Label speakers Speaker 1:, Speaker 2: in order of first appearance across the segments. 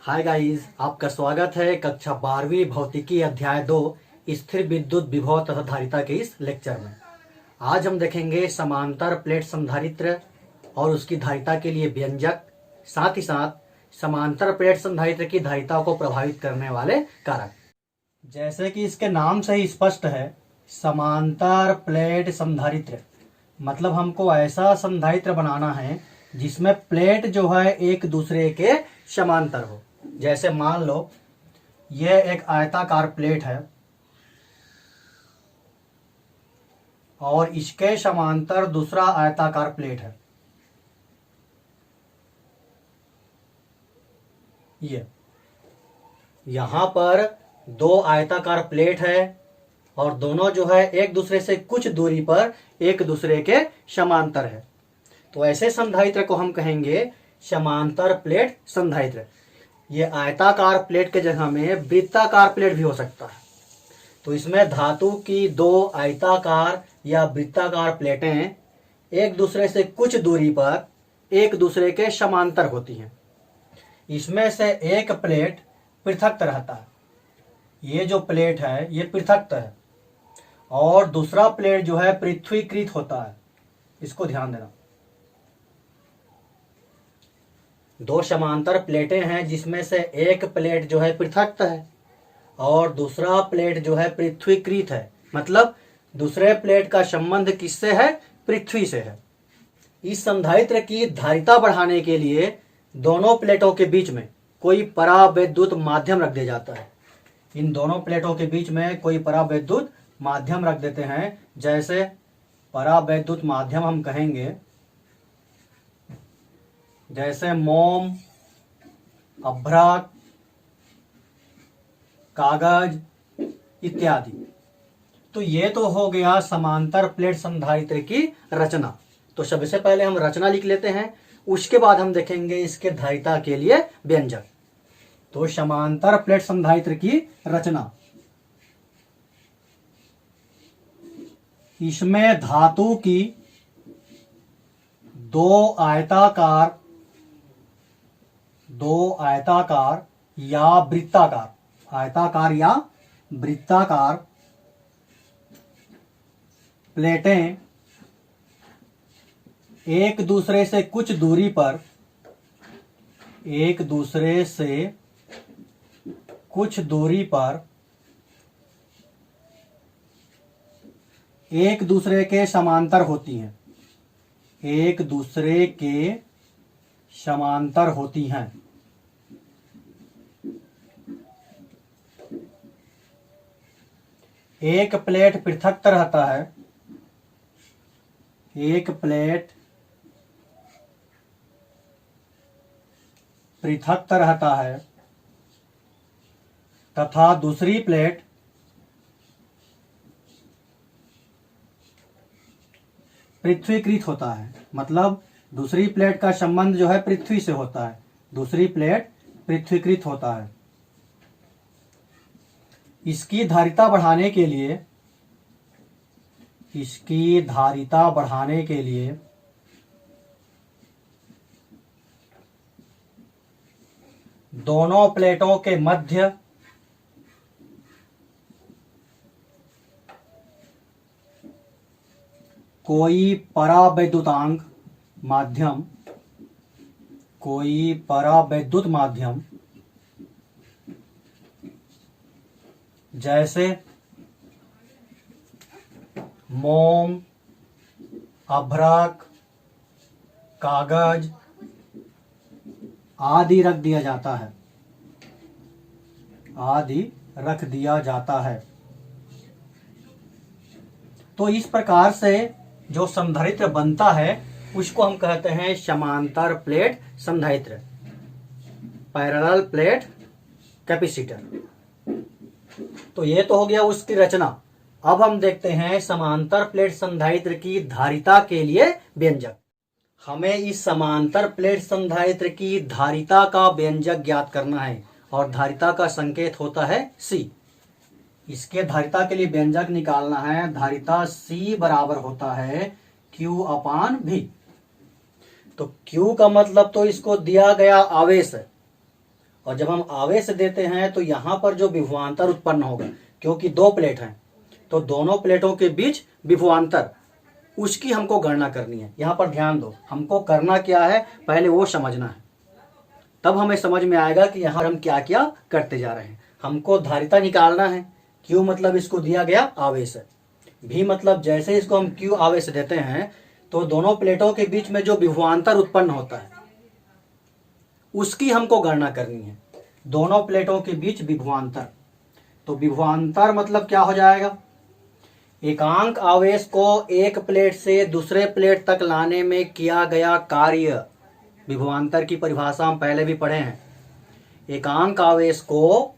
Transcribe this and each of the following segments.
Speaker 1: Hi guys, आपका स्वागत है कक्षा 12वीं भौतिकी अध्याय 2 स्थिर विद्युत विभव तथा धारिता के इस लेक्चर में। आज हम देखेंगे समांतर प्लेट संधारित्र और उसकी धारिता के लिए व्यंजक, साथ ही साथ समांतर प्लेट संधारित्र की धारिता को प्रभावित करने वाले कारक। जैसे कि इसके नाम से ही स्पष्ट है, समांतर प्लेट संधारित्र मतलब हमको ऐसा संधारित्र बनाना है जिसमें प्लेट जो है एक दूसरे के समांतर हो। जैसे मान लो यह एक आयताकार प्लेट है और इसके समांतर दूसरा आयताकार प्लेट है। ये यहां पर दो आयताकार प्लेट है और दोनों जो है एक दूसरे से कुछ दूरी पर एक दूसरे के समांतर है। तो ऐसे संधारित्र को हम कहेंगे समांतर प्लेट संधारित्र। ये आयताकार प्लेट के जगह में वृत्ताकार प्लेट भी हो सकता है। तो इसमें धातु की दो आयताकार या वृत्ताकार प्लेटें एक दूसरे से कुछ दूरी पर एक दूसरे के समांतर होती हैं। इसमें से एक प्लेट पृथक रहता है। ये जो प्लेट है ये पृथक है और दूसरा प्लेट जो है पृथ्वीकृत होता है। इसको ध्यान देना। दो समांतर प्लेटें हैं जिसमें से एक प्लेट जो है पृथक है और दूसरा प्लेट जो है पृथ्वीकृत है। मतलब दूसरे प्लेट का संबंध किससे है? पृथ्वी से है। इस संधारित्र की धारिता बढ़ाने के लिए दोनों प्लेटों के बीच में कोई परावैद्युत माध्यम रख दिया जाता है। इन दोनों प्लेटों के बीच में कोई परावैद्युत माध्यम रख देते हैं। जैसे परावैद्युत माध्यम हम कहेंगे जैसे मोम, अभ्रक, कागज इत्यादि। तो ये तो हो गया समांतर प्लेट संधारित्र की रचना। तो सबसे पहले हम रचना लिख लेते हैं, उसके बाद हम देखेंगे इसके धारिता के लिए व्यंजक। तो समांतर प्लेट संधारित्र की रचना, इसमें धातु की दो आयताकार या वृत्ताकार प्लेटें एक दूसरे से कुछ दूरी पर एक दूसरे के समांतर होती हैं। एक प्लेट पृथक रहता है, तथा दूसरी प्लेट पृथ्वीकृत होता है। मतलब दूसरी प्लेट का संबंध जो है पृथ्वी से होता है, दूसरी प्लेट पृथ्वीकृत होता है। इसकी धारिता बढ़ाने के लिए दोनों प्लेटों के मध्य कोई परावैद्युत माध्यम जैसे मोम, अभ्रक, कागज आदि रख दिया जाता है। तो इस प्रकार से जो संधारित्र बनता है उसको हम कहते हैं समांतर प्लेट संधारित्र, पैरेलल प्लेट कैपेसिटर। तो ये तो हो गया उसकी रचना। अब हम देखते हैं समांतर प्लेट संधारित्र की धारिता के लिए व्यंजक। हमें इस समांतर प्लेट संधारित्र की धारिता का व्यंजक ज्ञात करना है और धारिता का संकेत होता है C। इसके धारिता के लिए व्यंजक निकालना है। धारिता C बराबर होता है Q/V। तो Q का मतलब तो इसको दिया गया आवेश है और जब हम आवेश देते हैं तो यहाँ पर जो विभवांतर उत्पन्न होगा, क्योंकि दो प्लेट हैं तो दोनों प्लेटों के बीच विभवांतर, उसकी हमको गणना करनी है। यहाँ पर ध्यान दो, हमको करना क्या है पहले वो समझना है, तब हमें समझ में आएगा कि यहाँ हम क्या क्या करते जा रहे हैं। हमको धारिता निकालना है। Q मतलब इसको दिया गया आवेश है। V मतलब जैसे इसको हम Q आवेश देते हैं तो दोनों प्लेटों के बीच में जो विभवांतर उत्पन्न होता है उसकी हमको गणना करनी है। दोनों प्लेटों के बीच विभवांतर, तो विभवांतर मतलब क्या हो जाएगा, एकांक आवेश को एक प्लेट से दूसरे प्लेट तक लाने में किया गया कार्य। विभवांतर की परिभाषा हम पहले भी पढ़े हैं। एकांक आवेश को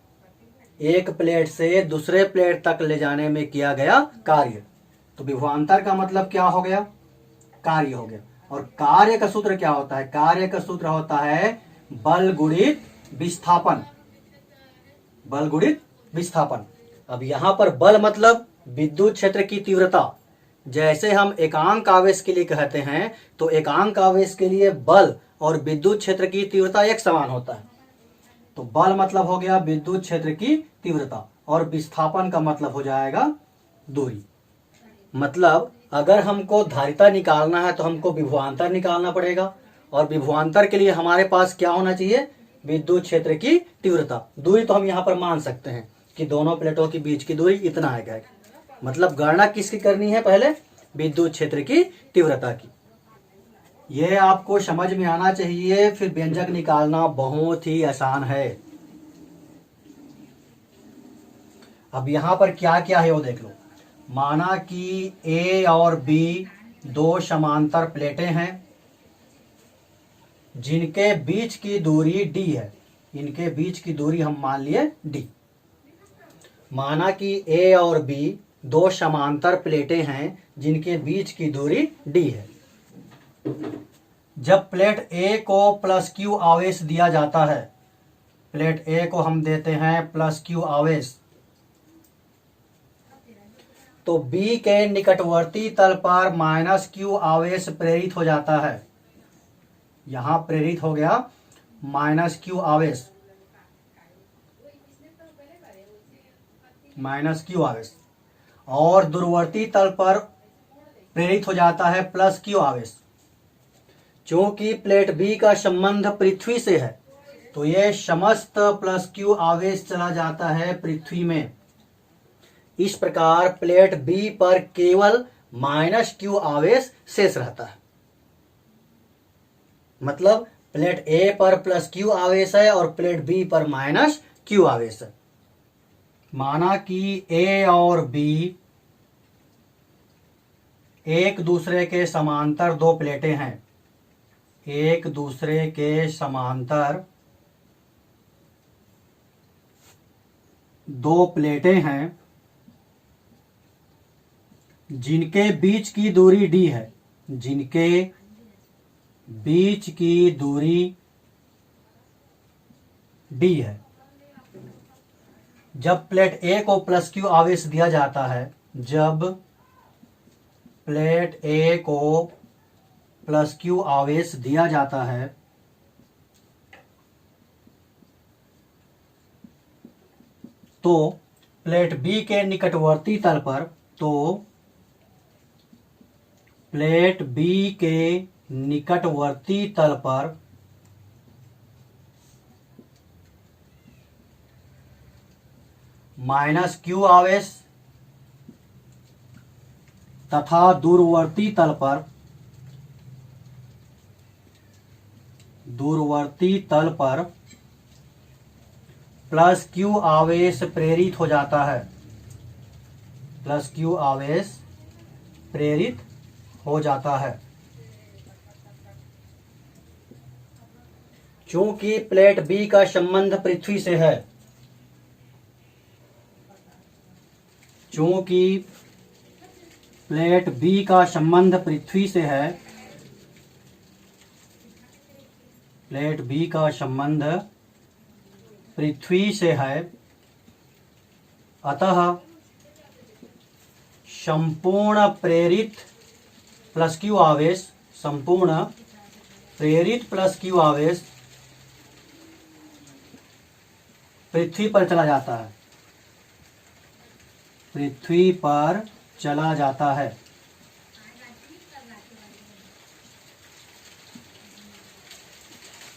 Speaker 1: एक प्लेट से दूसरे प्लेट तक ले जाने में किया गया कार्य। तो विभवांतर का मतलब क्या हो गया, कार्य हो गया। और कार्य का सूत्र क्या होता है, कार्य का सूत्र होता है बल गुणित विस्थापन। बल गुणित विस्थापन। अब यहां पर बल मतलब विद्युत क्षेत्र की तीव्रता। जैसे हम एकांक आवेश के लिए कहते हैं तो एकांक आवेश के लिए बल और विद्युत क्षेत्र की तीव्रता एक समान होता है। तो बल मतलब हो गया विद्युत क्षेत्र की तीव्रता और विस्थापन का मतलब हो जाएगा दूरी। मतलब अगर हमको धारिता निकालना है तो हमको विभवांतर निकालना पड़ेगा, और विभवांतर के लिए हमारे पास क्या होना चाहिए, विद्युत क्षेत्र की तीव्रता। दूरी तो हम यहाँ पर मान सकते हैं कि दोनों प्लेटों के बीच की दूरी इतना है। मतलब गणना किसकी करनी है, पहले विद्युत क्षेत्र की तीव्रता की। यह आपको समझ में आना चाहिए, फिर व्यंजक निकालना बहुत ही आसान है। अब यहां पर क्या क्या है वो देख लो। माना कि A और B दो समांतर प्लेटें हैं जिनके बीच की दूरी D है। इनके बीच की दूरी हम मान लिए D। माना कि A और B दो समांतर प्लेटें हैं जिनके बीच की दूरी D है। जब प्लेट A को प्लस Q आवेश दिया जाता है, प्लेट A को हम देते हैं प्लस Q आवेश, तो B के निकटवर्ती तल पर माइनस Q आवेश प्रेरित हो जाता है। यहां प्रेरित हो गया माइनस Q आवेश, माइनस Q आवेश, और दूरवर्ती तल पर प्रेरित हो जाता है प्लस Q आवेश। चूंकि प्लेट B का संबंध पृथ्वी से है तो यह समस्त प्लस Q आवेश चला जाता है पृथ्वी में। इस प्रकार प्लेट B पर केवल माइनस Q आवेश शेष रहता है। मतलब प्लेट A पर प्लस Q आवेश है और प्लेट B पर माइनस Q आवेश है। माना कि A और B एक दूसरे के समांतर दो प्लेटें हैं। एक दूसरे के समांतर दो प्लेटें हैं जिनके बीच की दूरी D है। जिनके बीच की दूरी D है। जब प्लेट A को प्लस Q आवेश दिया जाता है, जब प्लेट A को प्लस Q आवेश दिया जाता है तो प्लेट B के निकटवर्ती तल पर, तो प्लेट B के निकटवर्ती तल पर माइनस Q आवेश तथा दूरवर्ती तल पर प्लस Q आवेश प्रेरित हो जाता है। प्लस Q आवेश प्रेरित हो जाता है। चूंकि प्लेट B का संबंध पृथ्वी से है, चूंकि प्लेट B का संबंध पृथ्वी से है, प्लेट B का संबंध पृथ्वी से है, अतः संपूर्ण प्रेरित प्लस Q आवेश, संपूर्ण प्रेरित प्लस Q आवेश पृथ्वी पर चला जाता है, पृथ्वी पर चला जाता है।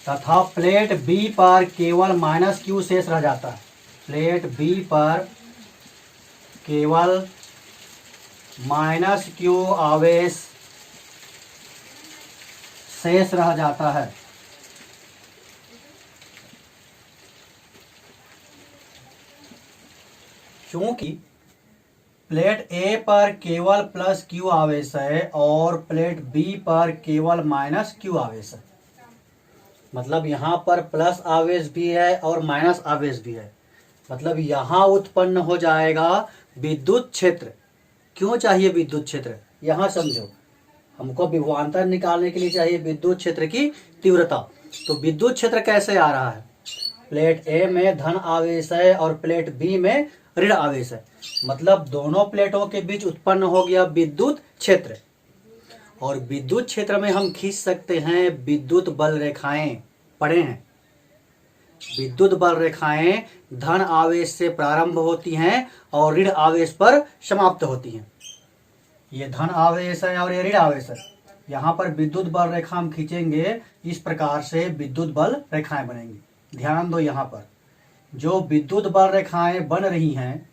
Speaker 1: तथा प्लेट बी पर केवल -q शेष रह जाता है। प्लेट बी पर केवल -q आवेश शेष रह जाता है। क्योंकि प्लेट ए पर केवल +q आवेश है और प्लेट बी पर केवल -q आवेश है। मतलब यहाँ पर प्लस आवेश भी है और माइनस आवेश भी है। मतलब यहाँ उत्पन्न हो जाएगा विद्युत क्षेत्र। क्यों चाहिए विद्युत क्षेत्र, यहाँ समझो। हमको विभवांतर निकालने के लिए चाहिए विद्युत क्षेत्र की तीव्रता। तो विद्युत क्षेत्र कैसे आ रहा है, प्लेट ए में धन आवेश है और प्लेट बी में ऋण आवेश है। मतलब दोनों प्लेटों के बीच उत्पन्न हो गया विद्युत क्षेत्र। और विद्युत क्षेत्र में हम खींच सकते हैं विद्युत बल रेखाएं। पढ़े हैं, विद्युत बल रेखाएं धन आवेश से प्रारंभ होती हैं और ऋण आवेश पर समाप्त होती हैं। ये धन आवेश है और ये ऋण आवेश है। यहाँ पर विद्युत बल रेखा हम खींचेंगे, इस प्रकार से विद्युत बल रेखाएं बनेंगी। ध्यान दो, यहाँ पर जो विद्युत बल रेखाएं बन रही हैं,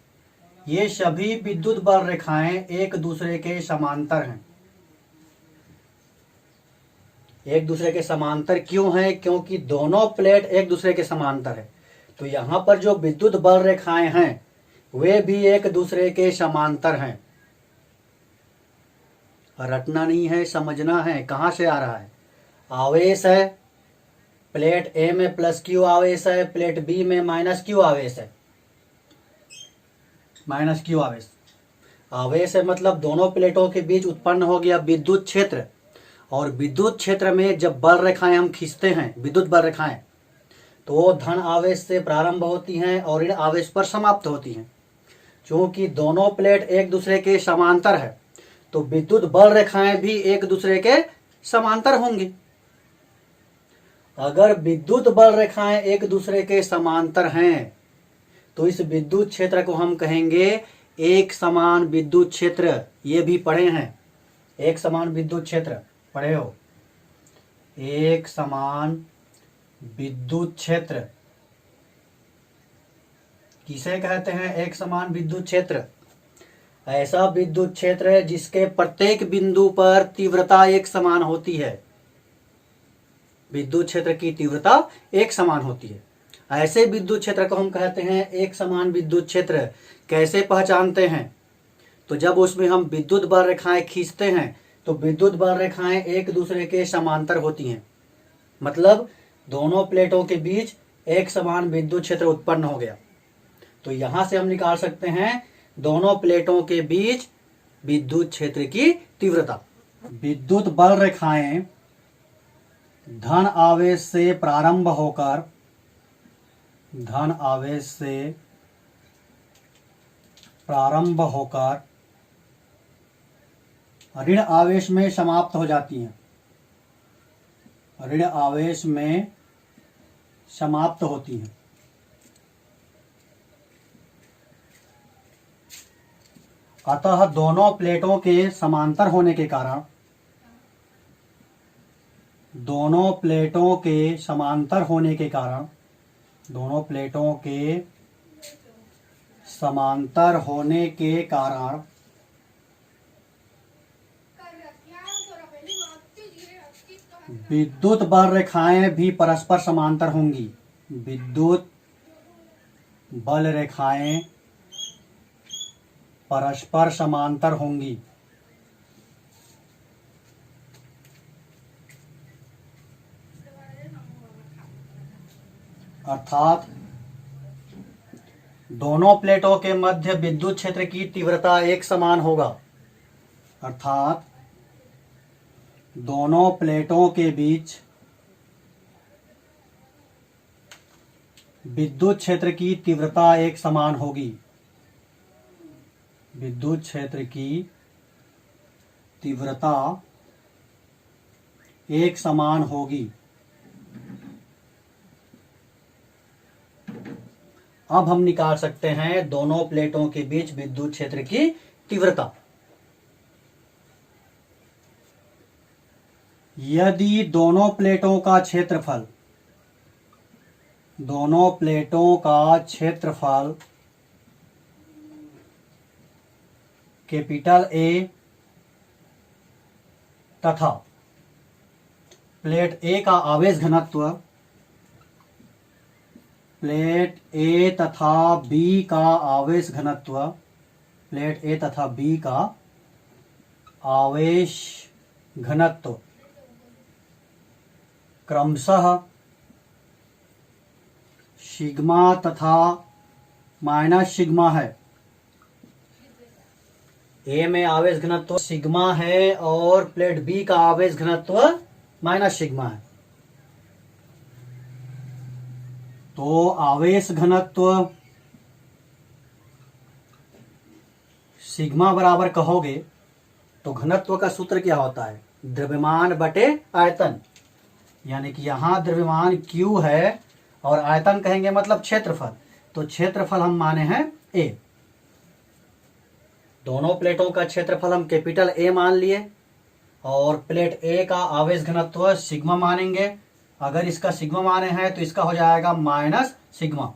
Speaker 1: ये सभी विद्युत बल रेखाएं एक दूसरे के समांतर हैं। एक दूसरे के समांतर क्यों है, क्योंकि दोनों प्लेट एक दूसरे के समांतर है। तो यहाँ पर जो विद्युत बल रेखाएं हैं वे भी एक दूसरे के समांतर हैं। रटना नहीं है, समझना है। कहाँ से आ रहा है, आवेश है, प्लेट ए में +q आवेश है, प्लेट बी में -q आवेश है। -q आवेश आवेश है, मतलब दोनों प्लेटों के बीच उत्पन्न हो गया विद्युत क्षेत्र। और विद्युत क्षेत्र में जब बल रेखाएं हम खींचते हैं, विद्युत बल रेखाएं, तो वो धन आवेश से प्रारंभ होती हैं और ऋण आवेश पर समाप्त होती हैं। क्योंकि दोनों प्लेट एक दूसरे के समांतर है, तो विद्युत बल रेखाएं भी एक दूसरे के समांतर होंगी। अगर विद्युत बल रेखाएं एक दूसरे के समांतर हैं तो इस विद्युत क्षेत्र को हम कहेंगे एक समान विद्युत क्षेत्र। ये भी पढ़े हैं, एक समान विद्युत क्षेत्र पढ़े हो। एक समान विद्युत क्षेत्र किसे कहते हैं, एक समान विद्युत क्षेत्र ऐसा विद्युत क्षेत्र है जिसके प्रत्येक बिंदु पर तीव्रता एक समान होती है। विद्युत क्षेत्र की तीव्रता एक समान होती है। ऐसे विद्युत क्षेत्र को हम कहते हैं एक समान विद्युत क्षेत्र। कैसे पहचानते हैं, तो जब उसमें हम विद्युत बल रेखाएं खींचते हैं तो विद्युत बल रेखाएं एक दूसरे के समांतर होती हैं। मतलब दोनों प्लेटों के बीच एक समान विद्युत क्षेत्र उत्पन्न हो गया। तो यहां से हम निकाल सकते हैं दोनों प्लेटों के बीच विद्युत क्षेत्र की तीव्रता। विद्युत बल रेखाएं धन आवेश से प्रारंभ होकर ऋण आवेश में समाप्त हो जाती हैं। ऋण आवेश में समाप्त होती हैं। अतः दोनों प्लेटों के समांतर होने के कारण दोनों प्लेटों के समांतर होने के कारण विद्युत बल रेखाएं भी परस्पर समांतर होंगी। विद्युत बल रेखाएं परस्पर समांतर होंगी। अर्थात दोनों प्लेटों के मध्य विद्युत क्षेत्र की तीव्रता एक समान होगा। अर्थात दोनों प्लेटों के बीच विद्युत क्षेत्र की तीव्रता एक समान होगी। विद्युत क्षेत्र की तीव्रता एक समान होगी। अब हम निकाल सकते हैं दोनों प्लेटों के बीच विद्युत क्षेत्र की तीव्रता। यदि दोनों प्लेटों का क्षेत्रफल कैपिटल ए तथा प्लेट ए का आवेश घनत्व प्लेट ए तथा बी का आवेश घनत्व प्लेट ए तथा बी का आवेश घनत्व क्रमशः सिग्मा तथा माइनस सिग्मा है। ए में आवेश घनत्व सिग्मा है और प्लेट बी का आवेश घनत्व माइनस सिग्मा है। तो आवेश घनत्व सिग्मा बराबर कहोगे तो घनत्व का सूत्र क्या होता है? द्रव्यमान बटे आयतन। यानी कि यहां द्रव्यमान Q है और आयतन कहेंगे मतलब क्षेत्रफल। तो क्षेत्रफल हम माने हैं A। दोनों प्लेटों का क्षेत्रफल हम कैपिटल A मान लिए और प्लेट A का आवेश घनत्व सिग्मा मानेंगे। अगर इसका सिग्मा माने हैं तो इसका हो जाएगा माइनस सिग्मा।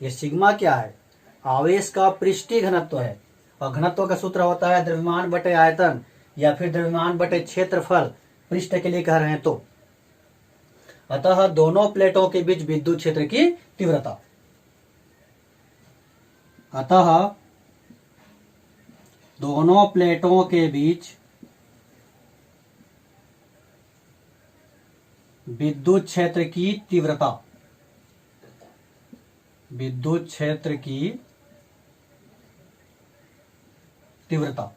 Speaker 1: ये सिग्मा क्या है? आवेश का पृष्ठीय घनत्व है और घनत्व का सूत्र होता है द्रव्यमान बटे आयतन या फिर द्रव्यमान बटे क्षेत्रफल, पृष्ठ के लिए कह रहे हैं तो। अतः दोनों प्लेटों के बीच विद्युत क्षेत्र की तीव्रता, अतः दोनों प्लेटों के बीच विद्युत क्षेत्र की तीव्रता, विद्युत क्षेत्र की तीव्रता,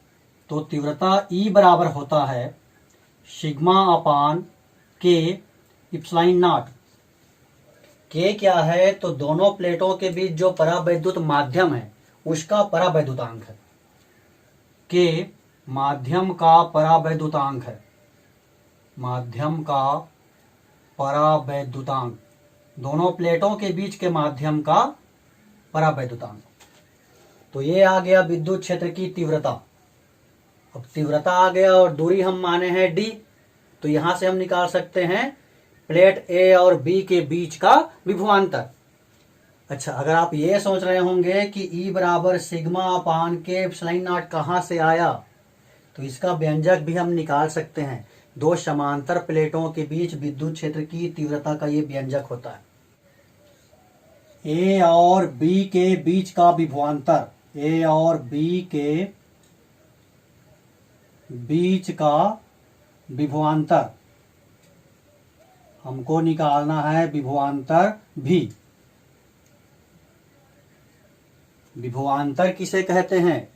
Speaker 1: तो तीव्रता E बराबर होता है सिग्मा अपान के इप्सिलॉन नॉट। के क्या है? तो दोनों प्लेटों के बीच जो परावैद्युत माध्यम है उसका परावैद्युतांक है। के माध्यम का परावैद्युतांक है, माध्यम का परावैद्युतांक, दोनों प्लेटों के बीच के माध्यम का परावैद्युतांक। तो ये आ गया विद्युत क्षेत्र की तीव्रता। अब तीव्रता आ गया और दूरी हम माने हैं d। तो यहां से हम निकाल सकते हैं प्लेट A और B के बीच का विभवांतर। अच्छा, अगर आप ये सोच रहे होंगे कि E बराबर सिग्मा अपान के इप्सिलॉन नॉट कहां से आया, तो इसका व्यंजक भी हम निकाल सकते हैं। दो समांतर प्लेटों के बीच विद्युत क्षेत्र की तीव्रता का ये व्यंजक होता है। A और B के बीच का विभवांतर, A और B के बीच का विभवांतर हमको निकालना है, विभवांतर भी। विभवांतर किसे कहते हैं?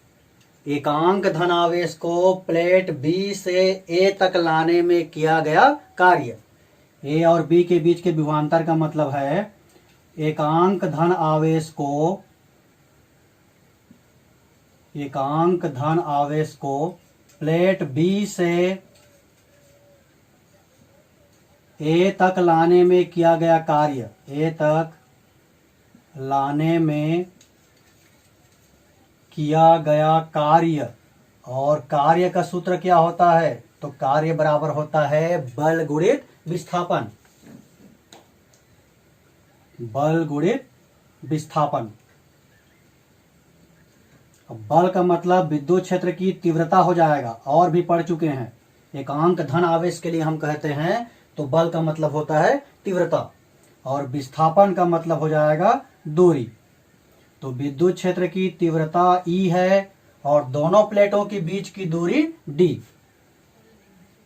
Speaker 1: एकांक धनावेश को प्लेट B से A तक लाने में किया गया कार्य। A और B के बीच के विभवांतर का मतलब है एकांक धन आवेश को प्लेट B से A तक लाने में किया गया कार्य, A तक लाने में किया गया कार्य। और कार्य का सूत्र क्या होता है? तो कार्य बराबर होता है बल गुणित विस्थापन, बल गुणित विस्थापन। अब बल का मतलब विद्युत क्षेत्र की तीव्रता हो जाएगा, और भी पढ़ चुके हैं। एकांक धन आवेश के लिए हम कहते हैं तो बल का मतलब होता है तीव्रता और विस्थापन का मतलब हो जाएगा दूरी। तो विद्युत क्षेत्र की तीव्रता E है और दोनों प्लेटों के बीच की दूरी D।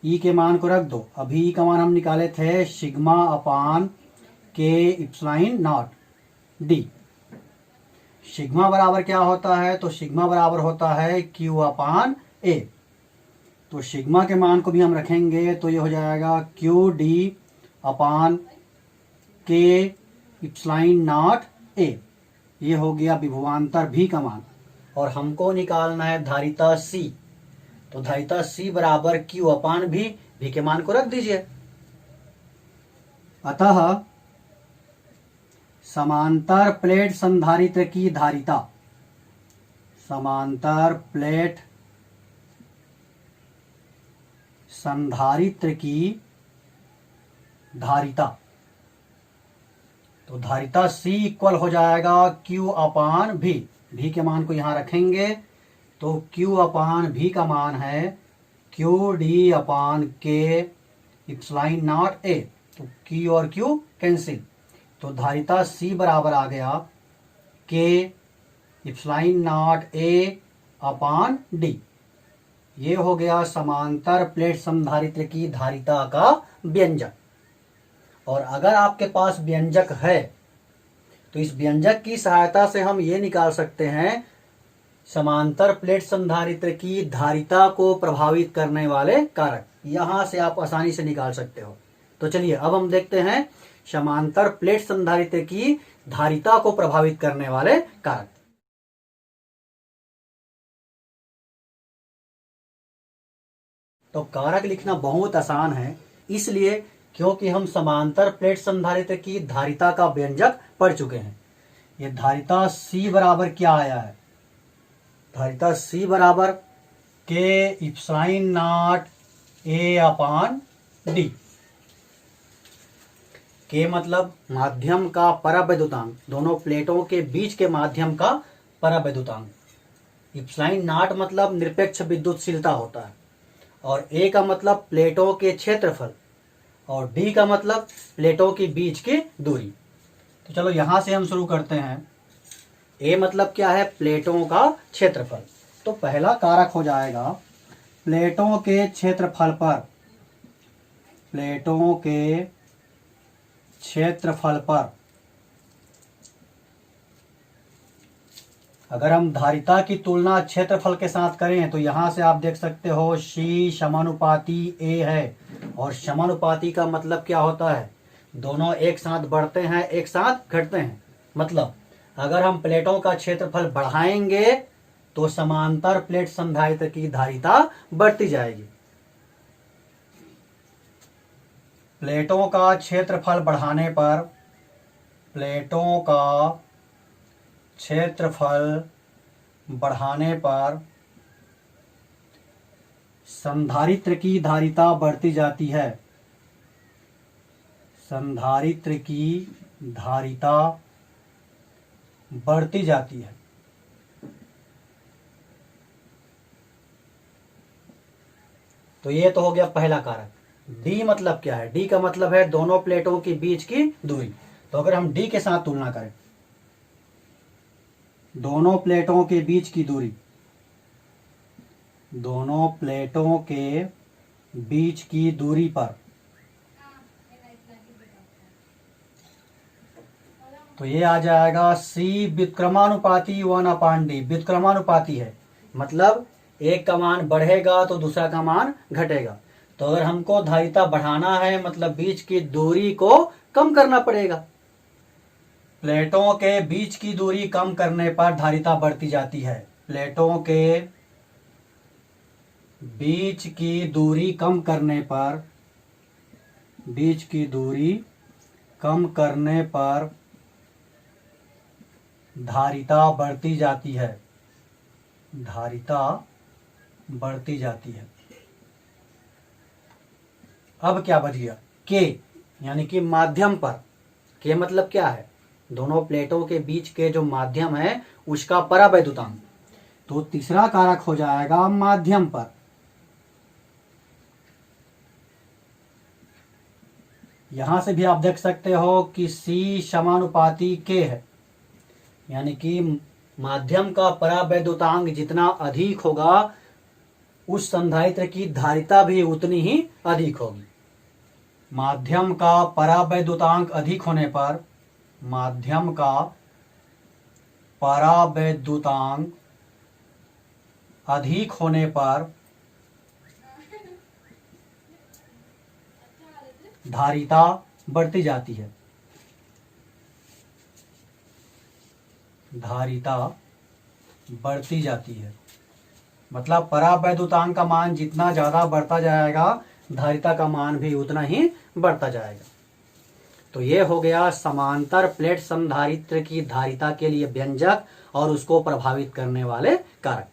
Speaker 1: E के मान को रख दो। अभी E का मान हम निकाले थे सिग्मा अपान के इप्सिलॉन नॉट D। सिग्मा बराबर क्या होता है? तो सिग्मा बराबर होता है Q अपान A। तो सिग्मा के मान को भी हम रखेंगे तो ये हो जाएगा QD अपान के इप्सिलॉन नॉट A। ये हो गया विभवांतर भी का मान। और हमको निकालना है धारिता C। तो धारिता C बराबर Q अपान भी के मान को रख दीजिए। अतः समांतर प्लेट संधारित्र की धारिता, समांतर प्लेट संधारित्र की धारिता, तो धारिता C इक्वल हो जाएगा Q अपान भी। भी के मान को यहां रखेंगे तो Q अपान भी का मान है क्यू डी अपान के इप्सिलॉन नॉट ए। तो Q और Q कैंसिल, तो धारिता C बराबर आ गया के epsilon not a upon D. ये हो गया समांतर प्लेट संधारित्र की धारिता का व्यंजक। और अगर आपके पास व्यंजक है तो इस व्यंजक की सहायता से हम ये निकाल सकते हैं समांतर प्लेट संधारित्र की धारिता को प्रभावित करने वाले कारक। यहां से आप आसानी से निकाल सकते हो। तो चलिए अब हम देखते हैं समांतर प्लेट संधारित्र की धारिता को प्रभावित करने वाले कारक। तो कारक लिखना बहुत आसान है, इसलिए क्योंकि हम समांतर प्लेट संधारित्र की धारिता का व्यंजक पढ़ चुके हैं। ये धारिता C बराबर क्या आया है? धारिता C बराबर के epsilon not a upon D. के मतलब माध्यम का परावैद्युतांक, दोनों प्लेटों के बीच के माध्यम का परावैद्युतांक। इप्सिलॉन नॉट मतलब निरपेक्ष विद्युतशीलता होता है, और ए का मतलब प्लेटों के क्षेत्रफल, और डी का मतलब प्लेटों के बीच की दूरी। तो चलो यहां से हम शुरू करते हैं। ए मतलब क्या है? प्लेटों का क्षेत्रफल। तो पहला कारक हो जाएगा प्लेटों के क्षेत्रफल पर, प्लेटों के क्षेत्रफल पर अगर हम धारिता की तुलना क्षेत्रफल के साथ करें तो यहां से आप देख सकते हो C समानुपाती A है, और समानुपाती का मतलब क्या होता है? दोनों एक साथ बढ़ते हैं, एक साथ घटते हैं। मतलब अगर हम प्लेटों का क्षेत्रफल बढ़ाएंगे तो समांतर प्लेट संधारित्र की धारिता बढ़ती जाएगी। प्लेटों का क्षेत्रफल बढ़ाने पर, प्लेटों का क्षेत्रफल बढ़ाने पर संधारित्र की धारिता बढ़ती जाती है। संधारित्र की धारिता बढ़ती जाती है। तो ये तो हो गया पहला कारक। डी मतलब क्या है? डी का मतलब है दोनों प्लेटों के बीच की दूरी। तो अगर हम डी के साथ तुलना करें, दोनों प्लेटों के बीच की दूरी, दोनों प्लेटों के बीच की दूरी पर, तो ये आ जाएगा C व्युत्क्रमानुपाती 1/d। व्युत्क्रमानुपाती है, मतलब एक का मान बढ़ेगा तो दूसरा का मान घटेगा। तो अगर हमको धारिता बढ़ाना है मतलब बीच की दूरी को कम करना पड़ेगा। प्लेटों के बीच की दूरी कम करने पर धारिता बढ़ती जाती है। प्लेटों के बीच की दूरी कम करने पर, बीच की दूरी कम करने पर धारिता बढ़ती जाती है। धारिता बढ़ती जाती है। अब क्या बच गया? के यानी कि माध्यम पर। के मतलब क्या है? दोनों प्लेटों के बीच के जो माध्यम है उसका परावैद्युतांक। तो तीसरा कारक हो जाएगा माध्यम पर। यहां से भी आप देख सकते हो कि C समानुपाती K है, यानी कि माध्यम का परावैद्युतांक जितना अधिक होगा उस संधारित्र की धारिता भी उतनी ही अधिक होगी। माध्यम का परावैद्युतांक अधिक होने पर, माध्यम का परावैद्युतांक अधिक होने पर धारिता बढ़ती जाती है। धारिता बढ़ती जाती है मतलब परावैद्युतांक का मान जितना ज्यादा बढ़ता जाएगा धारिता का मान भी उतना ही बढ़ता जाएगा। तो ये हो गया समांतर प्लेट समधारित्र की धारिता के लिए व्यंजक और उसको प्रभावित करने वाले कारक।